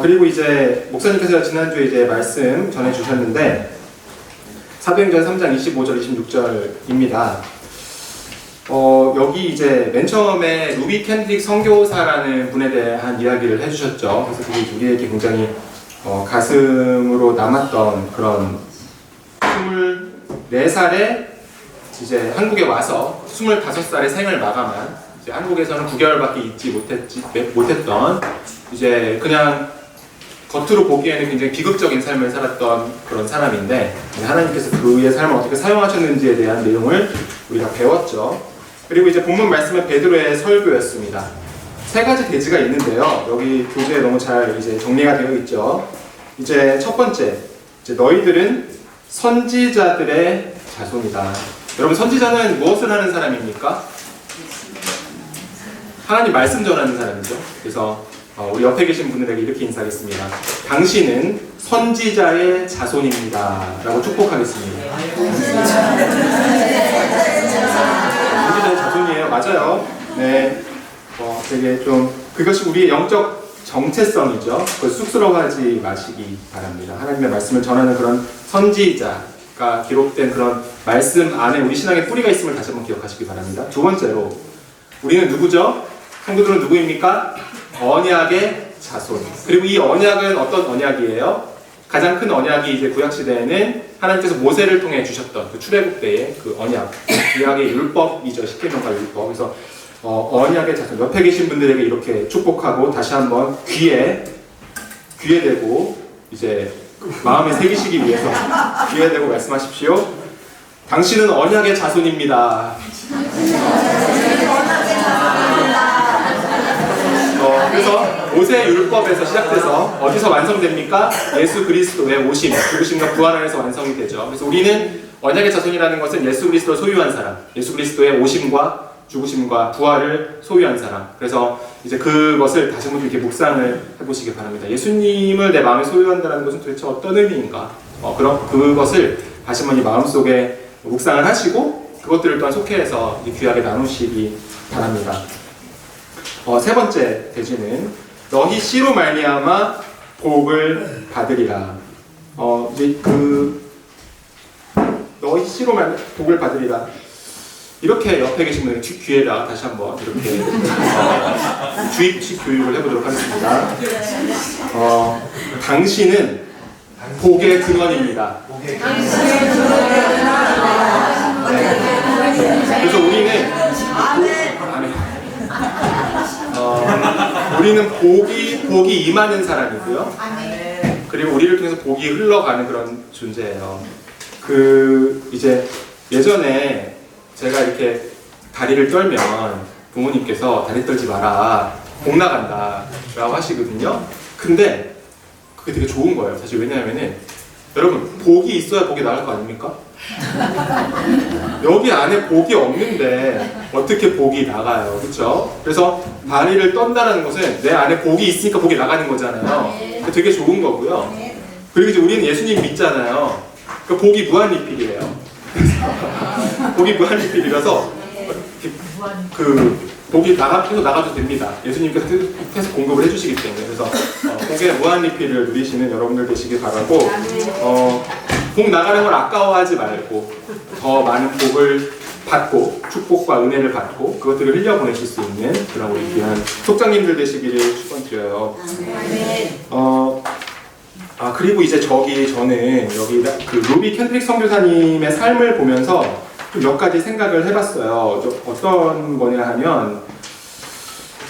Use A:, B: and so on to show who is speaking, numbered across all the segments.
A: 그리고 이제 목사님께서 지난주에 이제 말씀 전해주셨는데 사도행전 3장 25절 26절입니다. 여기 이제 맨 처음에 루비 켄드릭 선교사라는 분에 대한 이야기를 해주셨죠. 그래서 그게 우리에게 굉장히 가슴으로 남았던 그런 24살에 이제 한국에 와서 25살의 생을 마감한, 이제 한국에서는 9개월밖에 있지 못했던 이제 그냥 겉으로 보기에는 굉장히 비극적인 삶을 살았던 그런 사람인데, 하나님께서 그의 삶을 어떻게 사용하셨는지에 대한 내용을 우리가 배웠죠. 그리고 이제 본문 말씀은 베드로의 설교였습니다. 세 가지 대지가 있는데요. 여기 교재에 너무 잘 이제 정리가 되어 있죠. 이제 첫 번째, 이제 너희들은 선지자들의 자손이다. 여러분, 선지자는 무엇을 하는 사람입니까? 하나님 말씀 전하는 사람이죠. 그래서 우리 옆에 계신 분들에게 이렇게 인사하겠습니다. 당신은 선지자의 자손입니다 라고 축복하겠습니다. 선지자의 자손이에요. 맞아요. 네. 되게 좀 그것이 우리의 영적 정체성이죠. 그걸 쑥스러워하지 마시기 바랍니다. 하나님의 말씀을 전하는 그런 선지자가 기록된 그런 말씀 안에 우리 신앙의 뿌리가 있음을 다시 한번 기억하시기 바랍니다. 두 번째로, 우리는 누구죠? 성도들은 누구입니까? 언약의 자손. 그리고 이 언약은 어떤 언약이에요? 가장 큰 언약이 이제 구약시대에는 하나님께서 모세를 통해 주셨던 그 출애굽 때의 그 언약, 구약의 율법이죠. 십계명과 율법. 그래서 언약의 자손. 옆에 계신 분들에게 이렇게 축복하고 다시 한번 귀에 대고 이제 마음에 새기시기 위해서 귀에 대고 말씀하십시오. 당신은 언약의 자손입니다. 그래서 모세 율법에서 시작돼서 어디서 완성됩니까? 예수 그리스도의 오심, 죽으심과 부활 안에서 완성이 되죠. 그래서 우리는 언약의 자손이라는 것은 예수 그리스도를 소유한 사람, 예수 그리스도의 오심과 죽으심과 부활을 소유한 사람. 그래서 이제 그것을 다시 한번 이렇게 묵상을 해보시기 바랍니다. 예수님을 내 마음에 소유한다는 것은 도대체 어떤 의미인가? 그럼 그것을 다시 한번 이 마음속에 묵상을 하시고 그것들을 또한 속해서 귀하게 나누시기 바랍니다. 세 번째 대지는 너희 씨로 말미암아 복을 받으리라. 이제 너희 씨로 말미암아 복을 받으리라. 이렇게 옆에 계신 분들 귀에다 다시 한번 이렇게 주입식 교육을 해보도록 하겠습니다. 당신은 복의 근원입니다. 네. 그래서 우리는 복이 임하는 사람이고요. 그리고 우리를 통해서 복이 흘러가는 그런 존재예요. 이제 예전에 제가 이렇게 다리를 떨면 부모님께서 다리 떨지 마라, 복 나간다 라고 하시거든요. 근데 그게 되게 좋은 거예요. 사실 왜냐하면은 여러분, 복이 있어야 복이 나갈 거 아닙니까? 여기 안에 복이 없는데 어떻게 복이 나가요? 그렇죠? 그래서 다리를 떤다는 것은 내 안에 복이 있으니까 복이 나가는 거잖아요. 되게 좋은 거고요. 그리고 이제 우리는 예수님 믿잖아요. 그 복이 무한리필이에요. 복이 무한리필이라서 복이 계속 나가도 됩니다. 예수님께서 계속 공급을 해주시기 때문에. 그래서 복의 무한리필을 누리시는 여러분들 되시길 바라고, 복 나가는 걸 아까워하지 말고 더 많은 복을 받고 축복과 은혜를 받고 그것들을 흘려보내실 수 있는 그런 우리 귀한 속장님들 되시기를 축원드려요. 그리고 이제 저는 여기 그 루비 켄드릭 선교사님의 삶을 보면서 좀 몇 가지 생각을 해봤어요. 어떤 거냐 하면,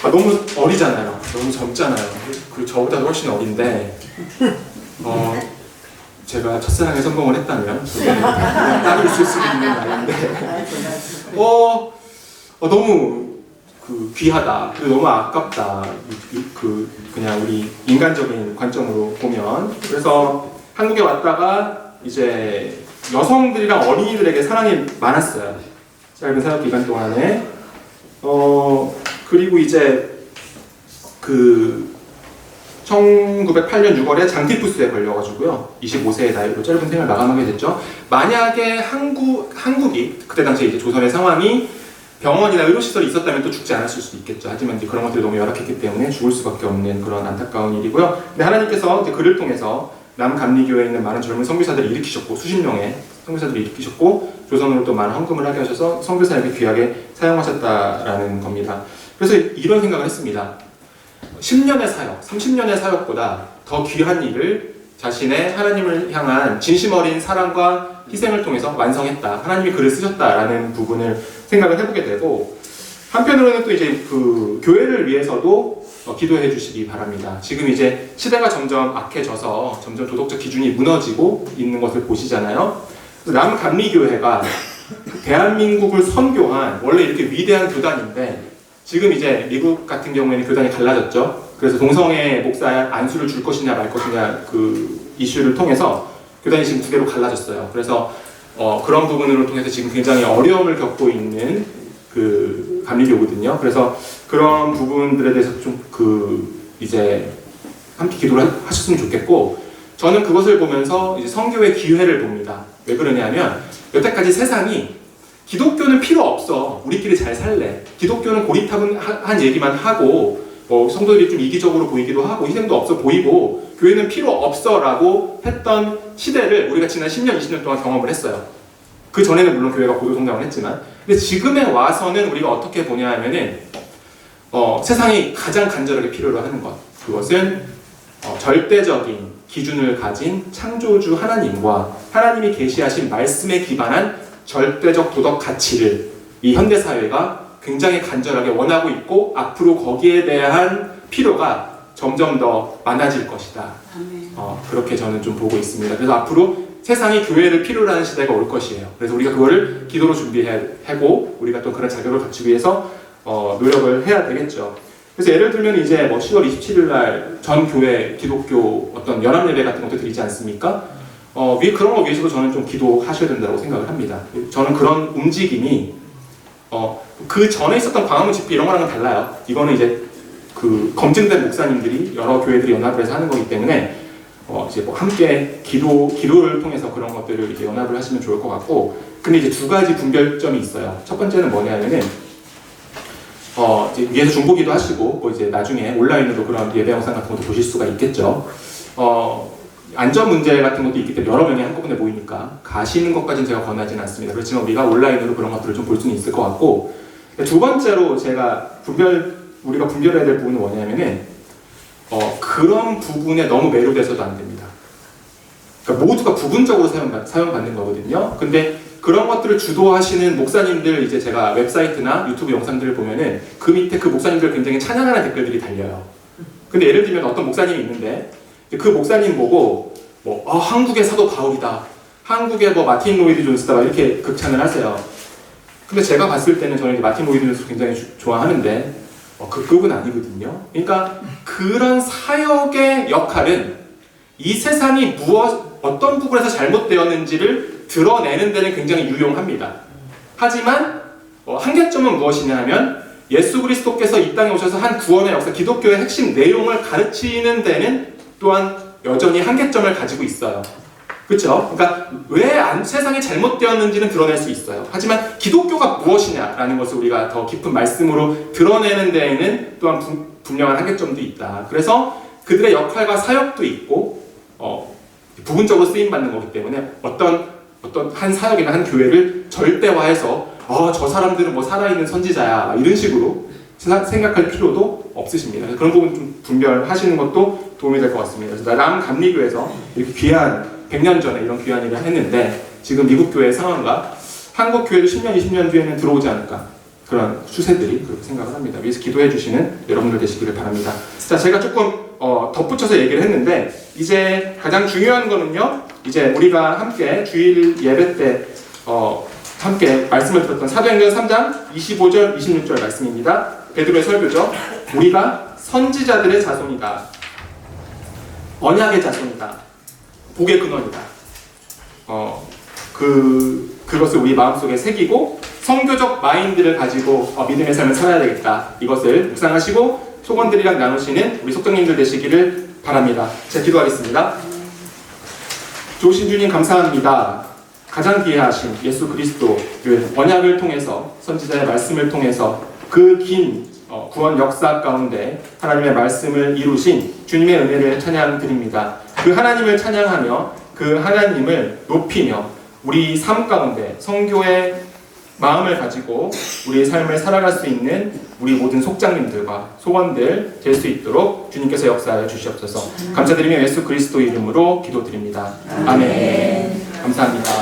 A: 너무 어리잖아요. 너무 젊잖아요. 그리고 저보다 훨씬 어린데, 제가 첫사랑에 성공을 했다면 딸이 있을 수도 있는 나이인데, 너무 귀하다. 그리고 너무 아깝다. 그냥 우리 인간적인 관점으로 보면. 그래서 한국에 왔다가 이제 여성들이랑 어린이들에게 사랑이 많았어요. 짧은 사역 기간 동안에. 그리고 이제 1908년 6월에 장티푸스에 걸려가지고요. 25세의 나이로 짧은 생을 마감하게 됐죠. 만약에 한국이 그때 당시에 이제 조선의 상황이 병원이나 의료시설이 있었다면 또 죽지 않았을 수도 있겠죠. 하지만 이제 그런 것들이 너무 열악했기 때문에 죽을 수밖에 없는 그런 안타까운 일이고요. 근데 하나님께서 이제 그를 통해서 남감리교회에 있는 많은 젊은 선교사들을 일으키셨고, 수십 명의 선교사들을 일으키셨고, 조선으로 또 많은 헌금을 하게 하셔서 선교사에게 귀하게 사용하셨다라는 겁니다. 그래서 이런 생각을 했습니다. 10년의 사역, 30년의 사역보다 더 귀한 일을 자신의 하나님을 향한 진심 어린 사랑과 희생을 통해서 완성했다. 하나님이 그를 쓰셨다라는 부분을 생각을 해보게 되고, 한편으로는 또 이제 그 교회를 위해서도 기도해 주시기 바랍니다. 지금 이제 시대가 점점 악해져서 점점 도덕적 기준이 무너지고 있는 것을 보시잖아요. 남감리교회가 대한민국을 선교한 원래 이렇게 위대한 교단인데, 지금 이제 미국 같은 경우에는 교단이 갈라졌죠. 그래서 동성애 목사 안수를 줄 것이냐 말 것이냐 그 이슈를 통해서 교단이 지금 두 개로 갈라졌어요. 그래서 그런 부분을 통해서 지금 굉장히 어려움을 겪고 있는 그 감리교거든요. 그래서 그런 부분들에 대해서 좀 이제 함께 기도를 하셨으면 좋겠고, 저는 그것을 보면서 이제 선교의 기회를 봅니다. 왜 그러냐면 여태까지 세상이 기독교는 필요 없어, 우리끼리 잘 살래, 기독교는 고리타분한 얘기만 하고 성도들이 좀 이기적으로 보이기도 하고 희생도 없어 보이고 교회는 필요 없어 라고 했던 시대를 우리가 지난 10년, 20년 동안 경험을 했어요. 그 전에는 물론 교회가 고도 성장을 했지만, 근데 지금에 와서는 우리가 어떻게 보냐 하면은 세상이 가장 간절하게 필요로 하는 것, 그것은 절대적인 기준을 가진 창조주 하나님과 하나님이 계시하신 말씀에 기반한 절대적 도덕 가치를 이 현대사회가 굉장히 간절하게 원하고 있고, 앞으로 거기에 대한 필요가 점점 더 많아질 것이다. 그렇게 저는 좀 보고 있습니다. 그래서 앞으로 세상이 교회를 필요로 하는 시대가 올 것이에요. 그래서 우리가 그거를 기도로 준비하고 우리가 또 그런 자격을 갖추기 위해서 노력을 해야 되겠죠. 그래서 예를 들면 이제 10월 27일 날 전 교회 기독교 어떤 연합 예배 같은 것도 드리지 않습니까? 그런 거 위해서도 저는 좀 기도하셔야 된다고 생각을 합니다. 저는 그런 움직임이 그 전에 있었던 광화문 집회 이런 거랑은 달라요. 이거는 이제 그 검증된 목사님들이 여러 교회들이 연합을 해서 하는 거기 때문에 이제 함께 기도를 통해서 그런 것들을 이제 연합을 하시면 좋을 것 같고, 근데 이제 두 가지 분별점이 있어요. 첫 번째는 뭐냐면은 이제 위에서 중보기도 하시고 뭐 이제 나중에 온라인으로 그런 예배 영상 같은 것도 보실 수가 있겠죠. 안전 문제 같은 것도 있기 때문에 여러 명이 한꺼번에 모이니까 가시는 것까지는 제가 권하지는 않습니다. 그렇지만 우리가 온라인으로 그런 것들을 좀 볼 수는 있을 것 같고, 두 번째로 제가 우리가 분별해야 될 부분은 뭐냐면은 그런 부분에 너무 매료돼서도 안 됩니다. 그러니까 모두가 부분적으로 사용받는 거거든요. 근데 그런 것들을 주도하시는 목사님들, 이제 제가 웹사이트나 유튜브 영상들을 보면은 그 밑에 그 목사님들 굉장히 찬양하는 댓글들이 달려요. 근데 예를 들면 어떤 목사님이 있는데 그 목사님 보고 한국의 사도 바울이다, 한국의 마틴 로이드 존스다 이렇게 극찬을 하세요. 근데 제가 봤을 때는 저는 마틴 로이드 존스 굉장히 좋아하는데 그 급은 아니거든요. 그러니까 그런 사역의 역할은 이 세상이 어떤 부분에서 잘못되었는지를 드러내는 데는 굉장히 유용합니다. 하지만 한계점은 무엇이냐 하면 예수 그리스도께서 이 땅에 오셔서 한 구원의 역사, 기독교의 핵심 내용을 가르치는 데는 또한 여전히 한계점을 가지고 있어요. 그렇죠? 그러니까 왜 세상이 잘못되었는지는 드러낼 수 있어요. 하지만 기독교가 무엇이냐라는 것을 우리가 더 깊은 말씀으로 드러내는 데에는 또한 분명한 한계점도 있다. 그래서 그들의 역할과 사역도 있고 부분적으로 쓰임받는 거기 때문에 어떤 한 사역이나 한 교회를 절대화해서 저 사람들은 살아있는 선지자야 이런 식으로 생각할 필요도 없으십니다. 그런 부분 좀 분별하시는 것도 도움이 될 것 같습니다. 그래서 남감리교에서 이렇게 귀한 100년 전에 이런 귀한 일을 했는데 지금 미국 교회의 상황과 한국 교회도 10년, 20년 뒤에는 들어오지 않을까, 그런 추세들이 그렇게 생각을 합니다. 위에서 기도해 주시는 여러분들 되시기를 바랍니다. 자, 제가 조금 덧붙여서 얘기를 했는데 이제 가장 중요한 거는요, 이제 우리가 함께 주일 예배 때 함께 말씀을 들었던 사도행전 3장 25절 26절 말씀입니다. 베드로의 설교죠. 우리가 선지자들의 자손이다, 언약의 자손이다, 복의 근원이다. 그것을 우리 마음속에 새기고 성교적 마인드를 가지고 믿음의 삶을 살아야 되겠다. 이것을 묵상하시고 소원들이랑 나누시는 우리 속정님들 되시기를 바랍니다. 제가 기도하겠습니다. 좋으신 주님 감사합니다. 가장 귀하신 예수 그리스도를 언약을 통해서 선지자의 말씀을 통해서 그 긴 구원 역사 가운데 하나님의 말씀을 이루신 주님의 은혜를 찬양드립니다. 그 하나님을 찬양하며 그 하나님을 높이며 우리 삶 가운데 성교의 마음을 가지고 우리의 삶을 살아갈 수 있는 우리 모든 속장님들과 소원들 될 수 있도록 주님께서 역사하여 주시옵소서. 감사드리며 예수 그리스도 이름으로 기도드립니다. 아멘. 감사합니다.